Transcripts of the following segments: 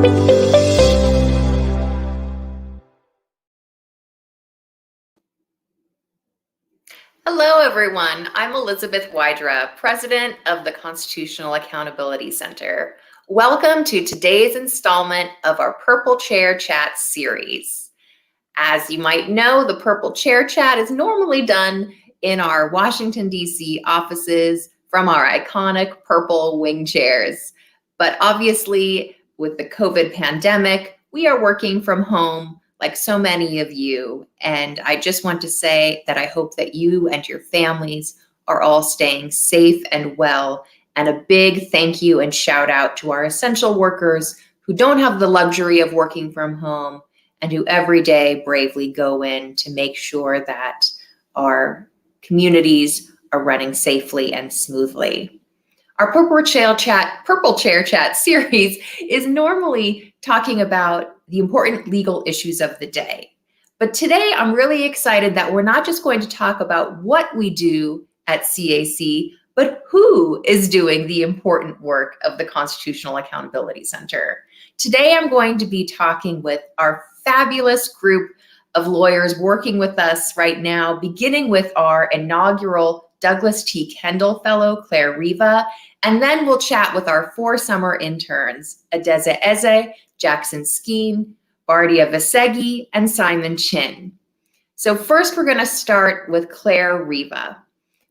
Hello, everyone. I'm Elizabeth Wydra, President of the Constitutional Accountability Center. Welcome to today's installment of our Purple Chair Chat series. As you might know, the Purple Chair Chat is normally done in our Washington, D.C. offices from our iconic purple wing chairs. But obviously, with the COVID pandemic, we are working from home like so many of you. And I just want to say that I hope that you and your families are all staying safe and well. And a big thank you and shout out to our essential workers who don't have the luxury of working from home and who every day bravely go in to make sure that our communities are running safely and smoothly. Our Purple Chair Chat series is normally talking about the important legal issues of the day. But today I'm really excited that we're not just going to talk about what we do at CAC, but who is doing the important work of the Constitutional Accountability Center. Today I'm going to be talking with our fabulous group of lawyers working with us right now, beginning with our inaugural Douglas T. Kendall Fellow Clare Riva, and then we'll chat with our 4 summer interns, Adeze Eze, Jackson Skeen, Bardia Vasegi, and Simon Chin. So first we're going to start with Clare Riva,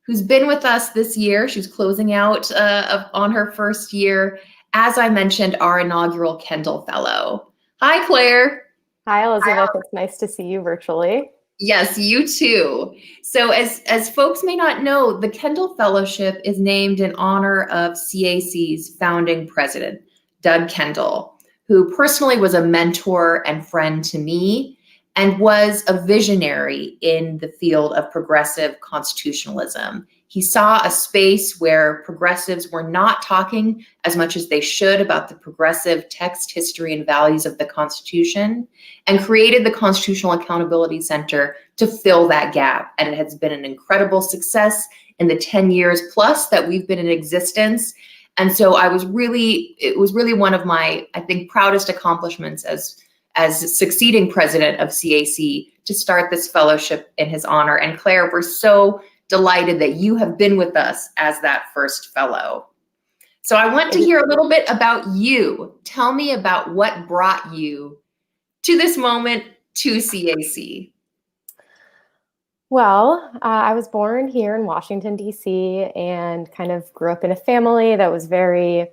who's been with us this year. She's closing out on her first year, as I mentioned, our inaugural Kendall Fellow. Hi, Clare. Hi, Elizabeth. It's nice to see you virtually. Yes, you too. So as folks may not know, the Kendall Fellowship is named in honor of CAC's founding president, Doug Kendall, who personally was a mentor and friend to me and was a visionary in the field of progressive constitutionalism. He saw a space where progressives were not talking as much as they should about the progressive text, history, and values of the Constitution, and created the Constitutional Accountability Center to fill that gap. And it has been an incredible success in the 10 years plus that we've been in existence. And so it was really one of my, I think, proudest accomplishments as succeeding president of CAC to start this fellowship in his honor. And Clare, we're so delighted that you have been with us as that first fellow. So I want to hear a little bit about you. Tell me about what brought you to this moment to CAC. Well, I was born here in Washington, D.C., and kind of grew up in a family that was very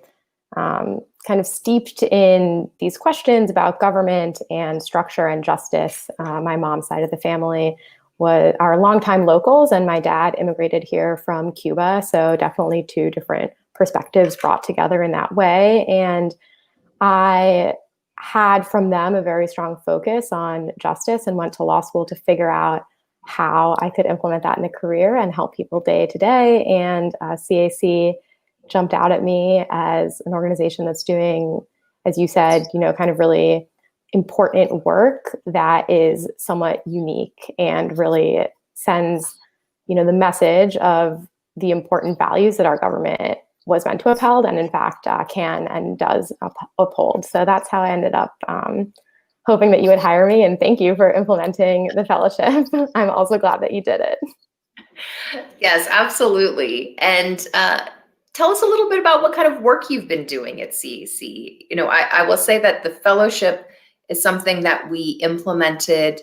kind of steeped in these questions about government and structure and justice. My mom's side of the family are longtime locals, and my dad immigrated here from Cuba. So definitely 2 different perspectives brought together in that way. And I had from them a very strong focus on justice and went to law school to figure out how I could implement that in a career and help people day to day. And CAC jumped out at me as an organization that's doing, as you said, kind of really important work that is somewhat unique and really sends, the message of the important values that our government was meant to uphold and in fact can and does uphold. So that's how I ended up hoping that you would hire me, and thank you for implementing the fellowship. I'm also glad that you did it. Yes, absolutely. And tell us a little bit about what kind of work you've been doing at CAC. I will say that the fellowship is something that we implemented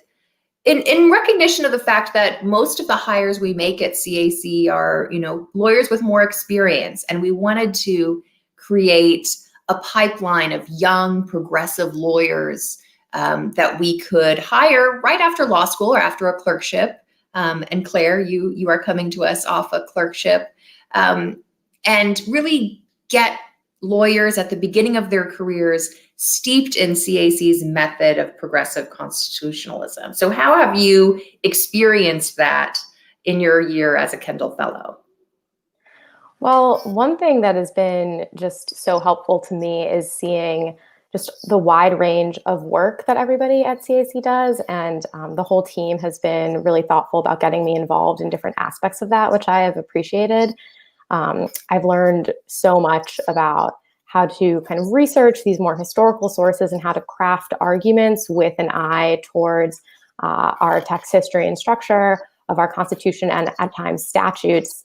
in recognition of the fact that most of the hires we make at CAC are, lawyers with more experience. And we wanted to create a pipeline of young, progressive lawyers that we could hire right after law school or after a clerkship. And Clare, you are coming to us off a clerkship, and really get lawyers at the beginning of their careers steeped in CAC's method of progressive constitutionalism. So how have you experienced that in your year as a Kendall Fellow? Well, one thing that has been just so helpful to me is seeing just the wide range of work that everybody at CAC does. And the whole team has been really thoughtful about getting me involved in different aspects of that, which I have appreciated. I've learned so much about how to kind of research these more historical sources and how to craft arguments with an eye towards our text history and structure of our Constitution and at times statutes.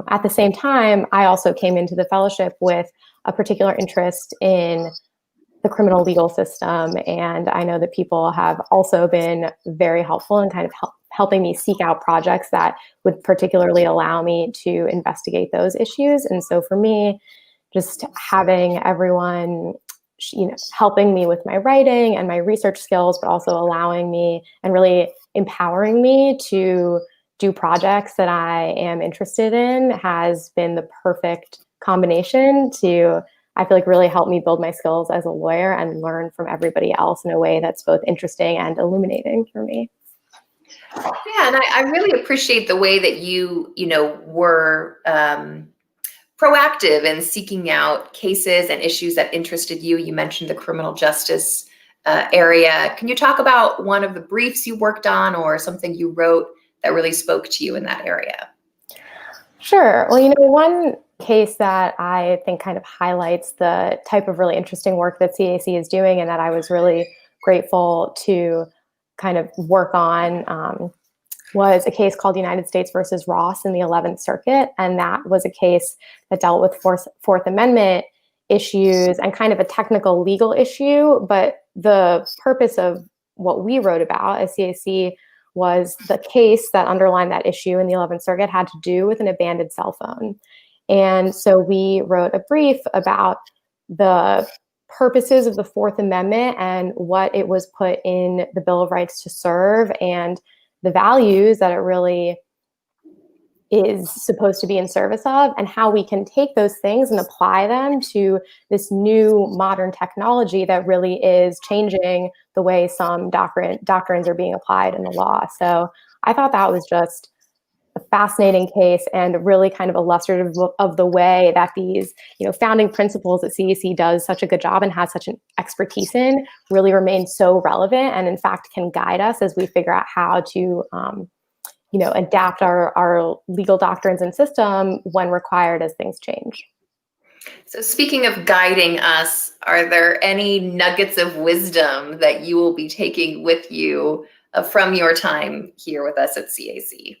At the same time, I also came into the fellowship with a particular interest in the criminal legal system. And I know that people have also been very helpful in kind of helping me seek out projects that would particularly allow me to investigate those issues. And so for me, just having everyone, helping me with my writing and my research skills, but also allowing me and really empowering me to do projects that I am interested in has been the perfect combination to, I feel like, really help me build my skills as a lawyer and learn from everybody else in a way that's both interesting and illuminating for me. Yeah, and I really appreciate the way that you were proactive in seeking out cases and issues that interested you. You mentioned the criminal justice area. Can you talk about one of the briefs you worked on or something you wrote that really spoke to you in that area? Sure. Well, one case that I think kind of highlights the type of really interesting work that CAC is doing and that I was really grateful to kind of work on was a case called United States versus Ross in the 11th Circuit. And that was a case that dealt with Fourth Amendment issues and kind of a technical legal issue. But the purpose of what we wrote about as CAC was the case that underlined that issue in the 11th Circuit had to do with an abandoned cell phone. And so we wrote a brief about the purposes of the Fourth Amendment and what it was put in the Bill of Rights to serve and the values that it really is supposed to be in service of, and how we can take those things and apply them to this new modern technology that really is changing the way some doctrines are being applied in the law. So I thought that was just a fascinating case and really kind of illustrative of the way that these, founding principles that CAC does such a good job and has such an expertise in really remain so relevant and in fact can guide us as we figure out how to, adapt our legal doctrines and system when required as things change. So speaking of guiding us, are there any nuggets of wisdom that you will be taking with you from your time here with us at CAC?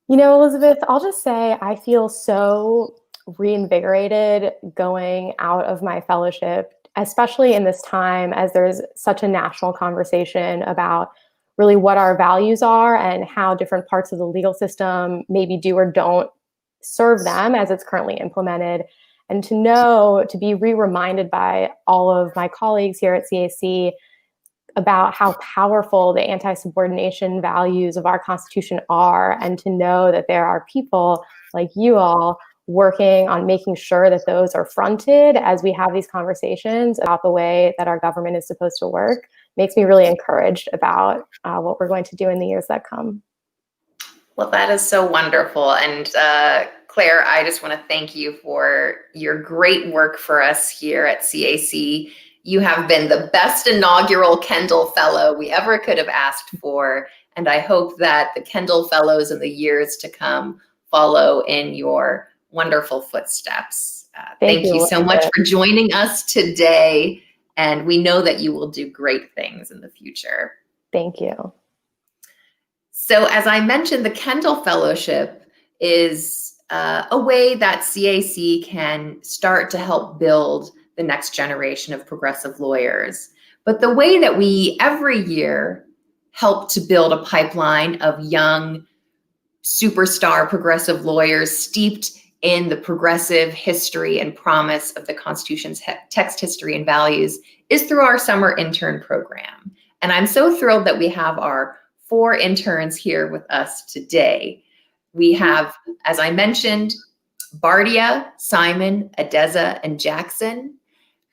Elizabeth, I'll just say I feel so reinvigorated going out of my fellowship, especially in this time as there's such a national conversation about really what our values are and how different parts of the legal system maybe do or don't serve them as it's currently implemented. And to be re-reminded by all of my colleagues here at CAC about how powerful the anti-subordination values of our Constitution are, and to know that there are people like you all working on making sure that those are fronted as we have these conversations about the way that our government is supposed to work, makes me really encouraged about what we're going to do in the years that come. Well, that is so wonderful. And Claire, I just want to thank you for your great work for us here at CAC. You have been the best inaugural Kendall Fellow we ever could have asked for. And I hope that the Kendall Fellows in the years to come follow in your wonderful footsteps. Thank you so much for joining us today. And we know that you will do great things in the future. Thank you. So as I mentioned, the Kendall Fellowship is a way that CAC can start to help build the next generation of progressive lawyers. But the way that we every year help to build a pipeline of young superstar progressive lawyers steeped in the progressive history and promise of the Constitution's text history and values is through our summer intern program. And I'm so thrilled that we have our 4 interns here with us today. We have, as I mentioned, Bardia, Simon, Adeza, and Jackson,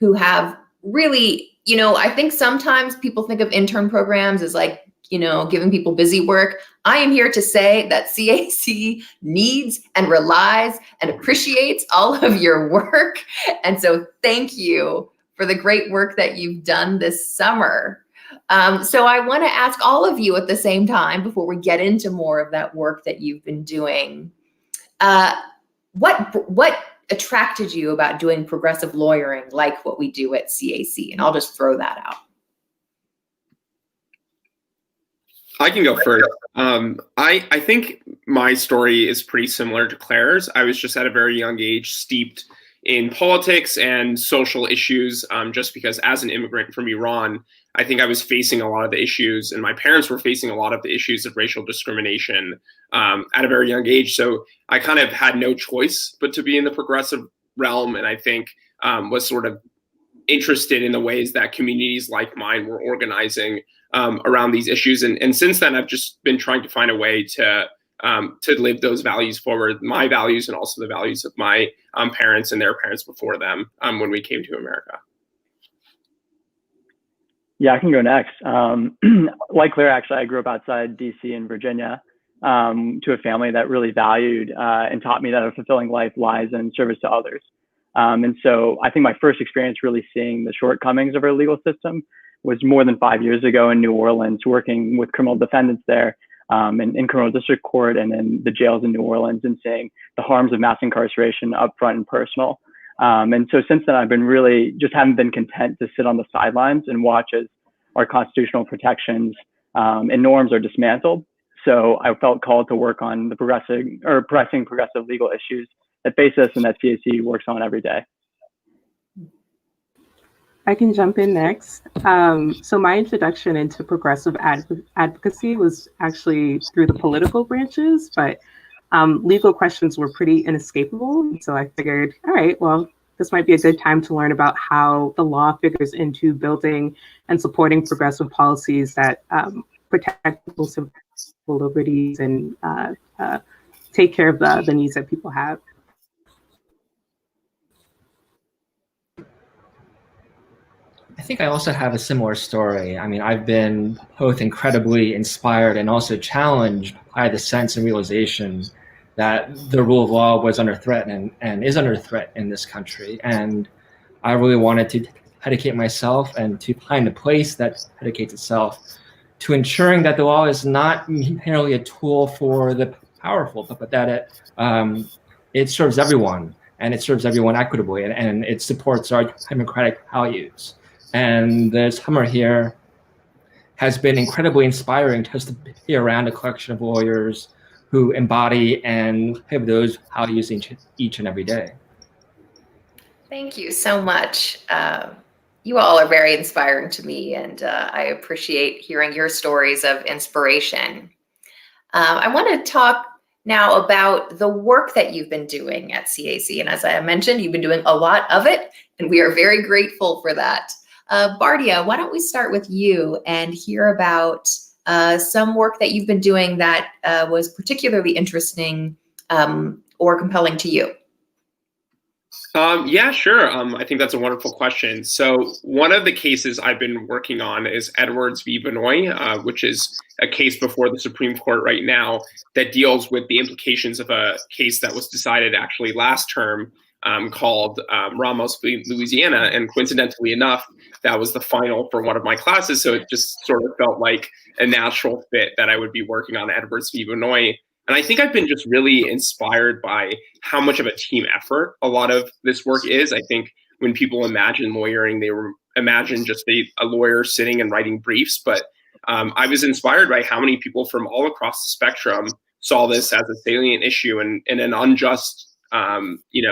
who have really, I think sometimes people think of intern programs as like, giving people busy work. I am here to say that CAC needs and relies and appreciates all of your work. And so thank you for the great work that you've done this summer. So I want to ask all of you at the same time, before we get into more of that work that you've been doing, what attracted you about doing progressive lawyering like what we do at CAC? And I'll just throw that out. I can go first. I think my story is pretty similar to Claire's. I was just at a very young age steeped in politics and social issues, just because as an immigrant from Iran, I think I was facing a lot of the issues, and my parents were facing a lot of the issues of racial discrimination at a very young age. So I kind of had no choice but to be in the progressive realm, and I think was sort of interested in the ways that communities like mine were organizing around these issues. And since then, I've just been trying to find a way to live those values forward, my values and also the values of my parents and their parents before them when we came to America. Yeah, I can go next. Like Claire, actually, I grew up outside DC in Virginia to a family that really valued and taught me that a fulfilling life lies in service to others. And so I think my first experience really seeing the shortcomings of our legal system was more than 5 years ago in New Orleans, working with criminal defendants there in criminal district court and in the jails in New Orleans, and seeing the harms of mass incarceration up front and personal. And so since then, I've been really just haven't been content to sit on the sidelines and watch as our constitutional protections and norms are dismantled. So I felt called to work on the pressing progressive legal issues that face us and that CAC works on every day. I can jump in next. So my introduction into progressive advocacy was actually through the political branches, but legal questions were pretty inescapable. So I figured, all right, well, this might be a good time to learn about how the law figures into building and supporting progressive policies that protect people's civil liberties and take care of the needs that people have. I think I also have a similar story. I mean, I've been both incredibly inspired and also challenged by the sense and realization that the rule of law was under threat and is under threat in this country. And I really wanted to dedicate myself and to find a place that dedicates itself to ensuring that the law is not merely a tool for the powerful, but that it serves everyone, and it serves everyone equitably, and it supports our democratic values. And the summer here has been incredibly inspiring just to be around a collection of lawyers who embody and live those values each and every day. Thank you so much. You all are very inspiring to me, and I appreciate hearing your stories of inspiration. I want to talk now about the work that you've been doing at CAC. And as I mentioned, you've been doing a lot of it, and we are very grateful for that. Bardia, why don't we start with you and hear about some work that you've been doing that was particularly interesting or compelling to you? Yeah, sure. I think that's a wonderful question. So one of the cases I've been working on is Edwards v. Benoit, which is a case before the Supreme Court right now that deals with the implications of a case that was decided actually last term called Ramos v. Louisiana. And coincidentally enough, that was the final for one of my classes. So it just sort of felt like a natural fit that I would be working on Edwards v. Benoit. And I think I've been just really inspired by how much of a team effort a lot of this work is. I think when people imagine lawyering, they imagine just a lawyer sitting and writing briefs. But I was inspired by how many people from all across the spectrum saw this as a salient issue and in an unjust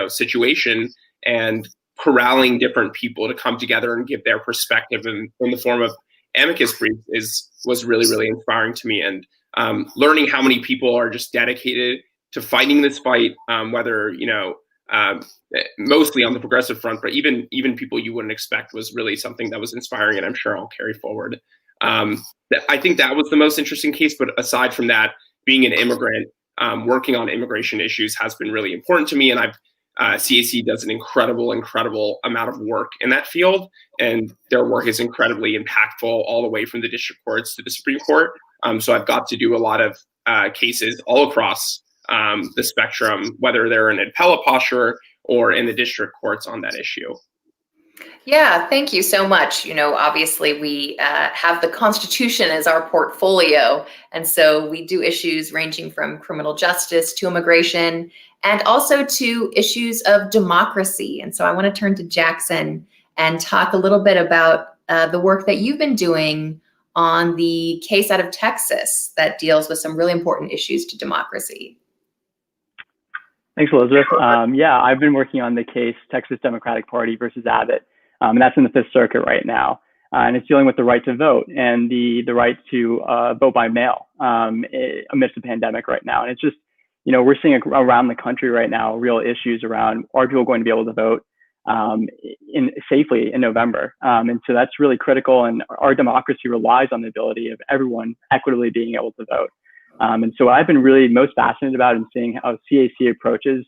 situation, and corralling different people to come together and give their perspective in the form of amicus briefs was really, really inspiring to me. And learning how many people are just dedicated to fighting this fight, whether, mostly on the progressive front, but even people you wouldn't expect, was really something that was inspiring, and I'm sure I'll carry forward. I think that was the most interesting case, but aside from that, being an immigrant, working on immigration issues has been really important to me, and CAC does an incredible amount of work in that field, and their work is incredibly impactful all the way from the district courts to the Supreme Court. So I've got to do a lot of cases all across the spectrum, whether they're in appellate posture or in the district courts on that issue. Yeah, thank you so much. Obviously we have the Constitution as our portfolio, and so we do issues ranging from criminal justice to immigration and also to issues of democracy. And so I want to turn to Jackson and talk a little bit about the work that you've been doing on the case out of Texas that deals with some really important issues to democracy. Thanks, Elizabeth. Yeah, I've been working on the case Texas Democratic Party versus Abbott, and that's in the Fifth Circuit right now. And it's dealing with the right to vote and the right to vote by mail amidst the pandemic right now. And it's just, we're seeing around the country right now real issues around, are people going to be able to vote safely in November? And so that's really critical. And our democracy relies on the ability of everyone equitably being able to vote. And so what I've been really most fascinated about in seeing how CAC approaches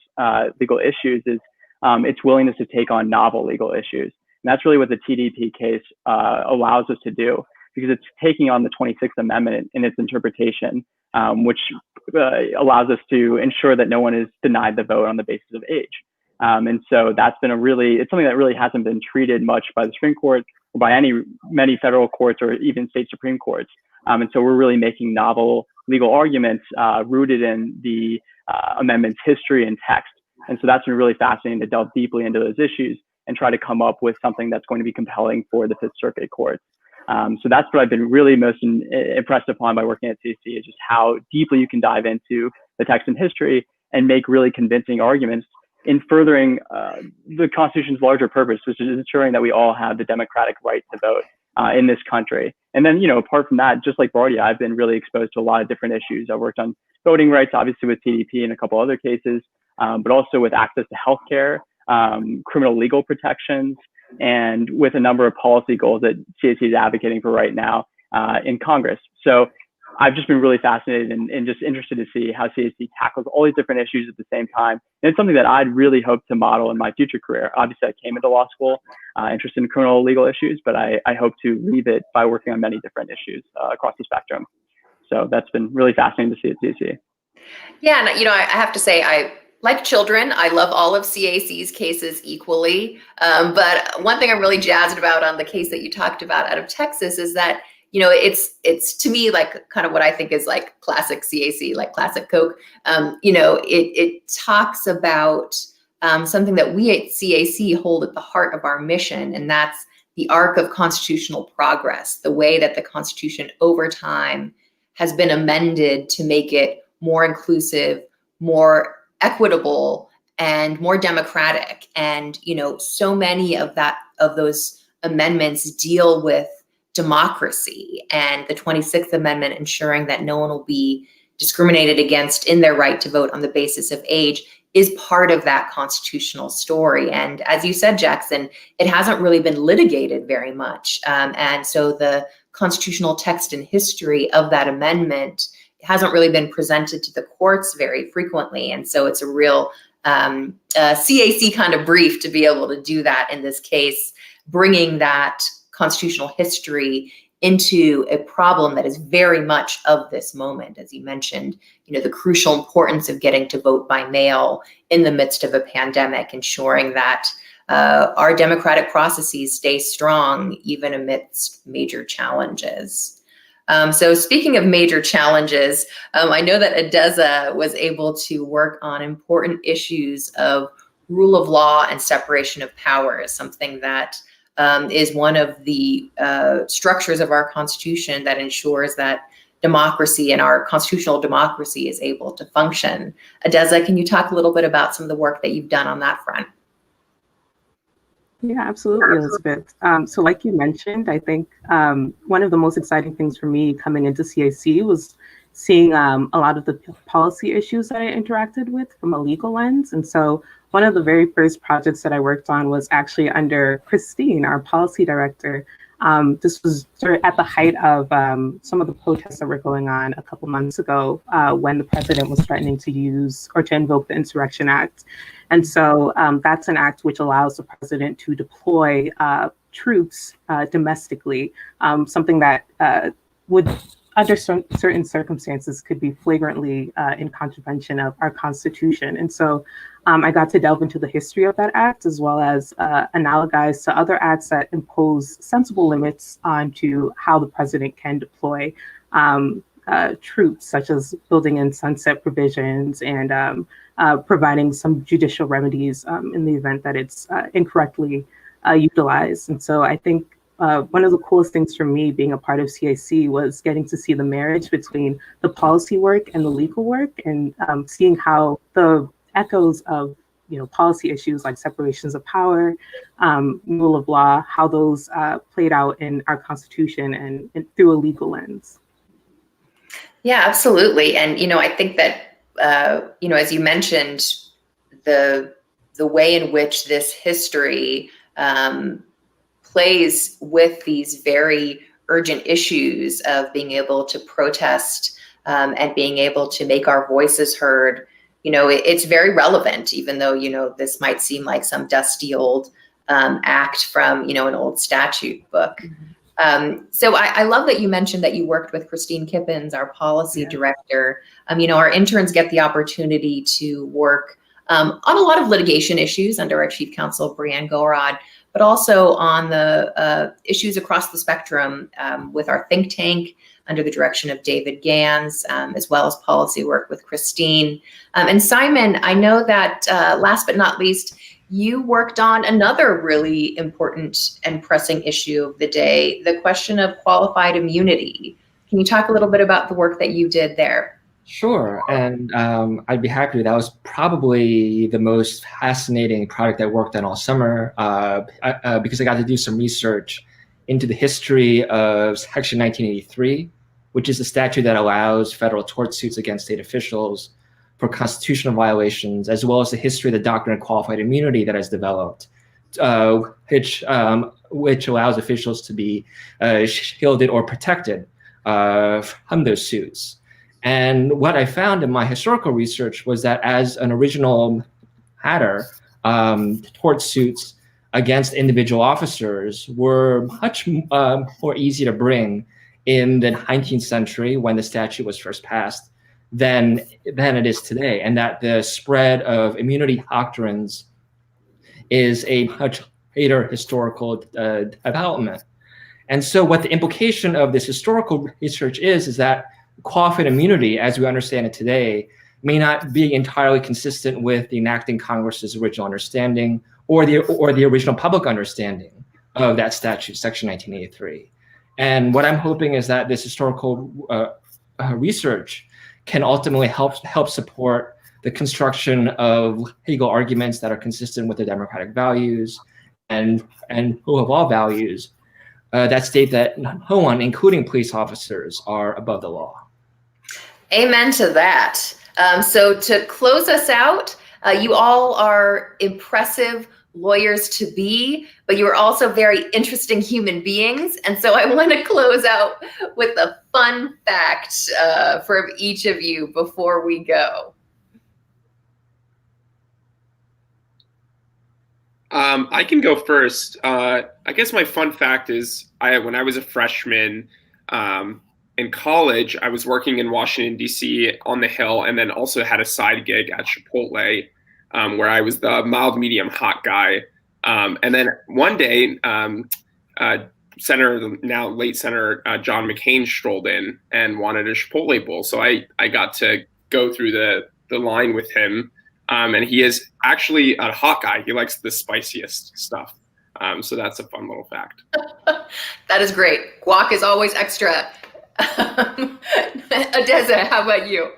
legal issues is its willingness to take on novel legal issues. And that's really what the TDP case allows us to do, because it's taking on the 26th Amendment in its interpretation, which allows us to ensure that no one is denied the vote on the basis of age. And so that's been it's something that really hasn't been treated much by the Supreme Court or by many federal courts or even state Supreme Courts. And so we're really making novel legal arguments rooted in the amendment's history and text. And so that's been really fascinating to delve deeply into those issues and try to come up with something that's going to be compelling for the Fifth Circuit courts. So that's what I've been really most impressed upon by working at CAC, is just how deeply you can dive into the text and history and make really convincing arguments in furthering the Constitution's larger purpose, which is ensuring that we all have the democratic right to vote in this country. And then, apart from that, just like Bardia, I've been really exposed to a lot of different issues. I've worked on voting rights, obviously with TDP and a couple other cases, but also with access to healthcare, criminal legal protections, and with a number of policy goals that CAC is advocating for right now in Congress. So I've just been really fascinated and just interested to see how CAC tackles all these different issues at the same time. And it's something that I'd really hope to model in my future career. Obviously, I came into law school interested in criminal legal issues, but I hope to leave it by working on many different issues across the spectrum. So that's been really fascinating to see at CAC. Yeah, and I have to say, like children, I love all of CAC's cases equally. But one thing I'm really jazzed about on the case that you talked about out of Texas is that it's to me like kind of what I think is like classic CAC, like classic Coke. It talks about something that we at CAC hold at the heart of our mission, and that's the arc of constitutional progress, the way that the Constitution over time has been amended to make it more inclusive, more equitable, and more democratic. And so many of those amendments deal with democracy, and the 26th Amendment ensuring that no one will be discriminated against in their right to vote on the basis of age is part of that constitutional story. And as you said, Jackson, it hasn't really been litigated very much. And so the constitutional text and history of that amendment hasn't really been presented to the courts very frequently. And so it's a real CAC kind of brief to be able to do that in this case, bringing that constitutional history into a problem that is very much of this moment. As you mentioned, the crucial importance of getting to vote by mail in the midst of a pandemic, ensuring that our democratic processes stay strong even amidst major challenges. So speaking of major challenges, I know that Adeza was able to work on important issues of rule of law and separation of powers, something that is one of the structures of our Constitution that ensures that democracy and our constitutional democracy is able to function. Adeza, can you talk a little bit about some of the work that you've done on that front? Yeah, absolutely, Elizabeth. So like you mentioned, I think one of the most exciting things for me coming into CAC was seeing a lot of the policy issues that I interacted with from a legal lens. And so one of the very first projects that I worked on was actually under Christine, our policy director. This was sort of at the height of some of the protests that were going on a couple months ago when the president was threatening to use or to invoke the Insurrection Act. And so that's an act which allows the president to deploy troops domestically, something that would under certain circumstances could be flagrantly in contravention of our Constitution. And so I got to delve into the history of that act, as well as analogize to other acts that impose sensible limits onto how the president can deploy troops, such as building in sunset provisions and providing some judicial remedies in the event that it's incorrectly utilized. And so I think one of the coolest things for me being a part of CIC was getting to see the marriage between the policy work and the legal work, and seeing how the echoes of policy issues like separations of power, rule of law, how those played out in our Constitution and through a legal lens. Yeah, absolutely. And, I think that, as you mentioned, the way in which this history plays with these very urgent issues of being able to protest and being able to make our voices heard, it's very relevant, even though, this might seem like some dusty old act from, an old statute book. So I love that you mentioned that you worked with Christine Kippens, our policy director. Our interns get the opportunity to work on a lot of litigation issues under our chief counsel, Brianne Gorod, but also on the issues across the spectrum with our think tank under the direction of David Gans, as well as policy work with Christine. And Simon, I know that last but not least, you worked on another really important and pressing issue of the day, the question of qualified immunity. Can you talk a little bit about the work that you did there? Sure, and I'd be happy to. That was probably the most fascinating project I worked on all summer because I got to do some research into the history of Section 1983, which is the statute that allows federal tort suits against state officials for constitutional violations, as well as the history of the doctrine of qualified immunity that has developed, which allows officials to be shielded or protected from those suits. And what I found in my historical research was that as an original matter, tort suits against individual officers were much more easy to bring in the 19th century when the statute was first passed than it is today, and that the spread of immunity doctrines is a much later historical development. And so what the implication of this historical research is that qualified immunity, as we understand it today, may not be entirely consistent with the enacting Congress's original understanding or the original public understanding of that statute, Section 1983. And what I'm hoping is that this historical research can ultimately help support the construction of legal arguments that are consistent with the democratic values and rule of law values that state that no one, including police officers, are above the law. Amen to that. So to close us out, you all are impressive lawyers to be, but you are also very interesting human beings. And so I want to close out with a fun fact from each of you before we go. I can go first. I guess my fun fact is when I was a freshman in college, I was working in Washington, D.C. on the Hill, and then also had a side gig at Chipotle where I was the mild, medium, hot guy. And then one day, now late Senator John McCain strolled in and wanted a Chipotle bowl. So I got to go through the line with him. And he is actually a hot guy. He likes the spiciest stuff. So that's a fun little fact. That is great. Guac is always extra. Adeza, how about you?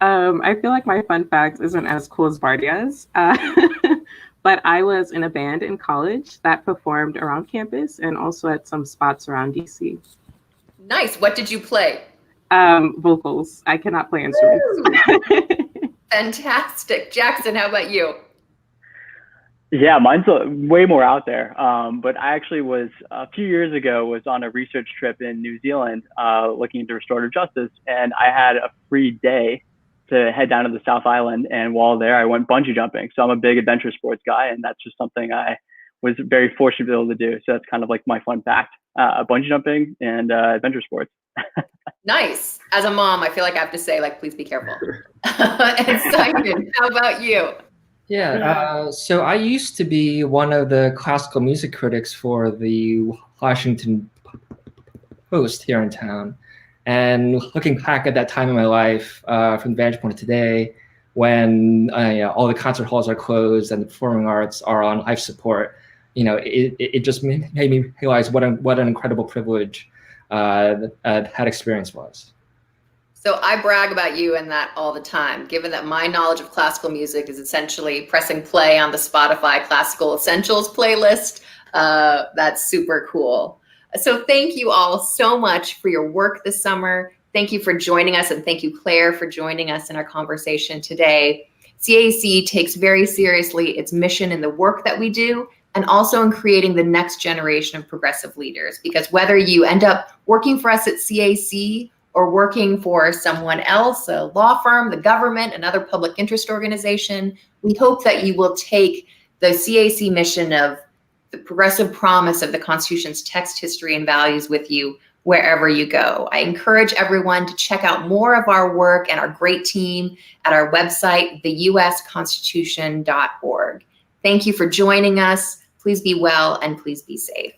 I feel like my fun fact isn't as cool as Bardia's, but I was in a band in college that performed around campus and also at some spots around DC. Nice. What did you play? Vocals. I cannot play instruments. Fantastic. Jackson, how about you? Yeah, mine's way more out there. But I actually was a few years ago was on a research trip in New Zealand looking into restorative justice, and I had a free day to head down to the South Island. And while there, I went bungee jumping. So I'm a big adventure sports guy, and that's just something I was very fortunate to be able to do. So that's kind of like my fun fact: bungee jumping and adventure sports. Nice. As a mom, I feel like I have to say, like, please be careful. And Simon, how about you? Yeah, so I used to be one of the classical music critics for the Washington Post here in town. And looking back at that time in my life, from the vantage point of today, when all the concert halls are closed and the performing arts are on life support, it just made me realize what an incredible privilege that experience was. So I brag about you and that all the time, given that my knowledge of classical music is essentially pressing play on the Spotify Classical Essentials playlist. That's super cool. So thank you all so much for your work this summer. Thank you for joining us, and thank you, Claire, for joining us in our conversation today. CAC takes very seriously its mission in the work that we do, and also in creating the next generation of progressive leaders. Because whether you end up working for us at CAC or working for someone else, a law firm, the government, another public interest organization, we hope that you will take the CAC mission of the progressive promise of the Constitution's text, history, and values with you wherever you go. I encourage everyone to check out more of our work and our great team at our website, theusconstitution.org. Thank you for joining us. Please be well and please be safe.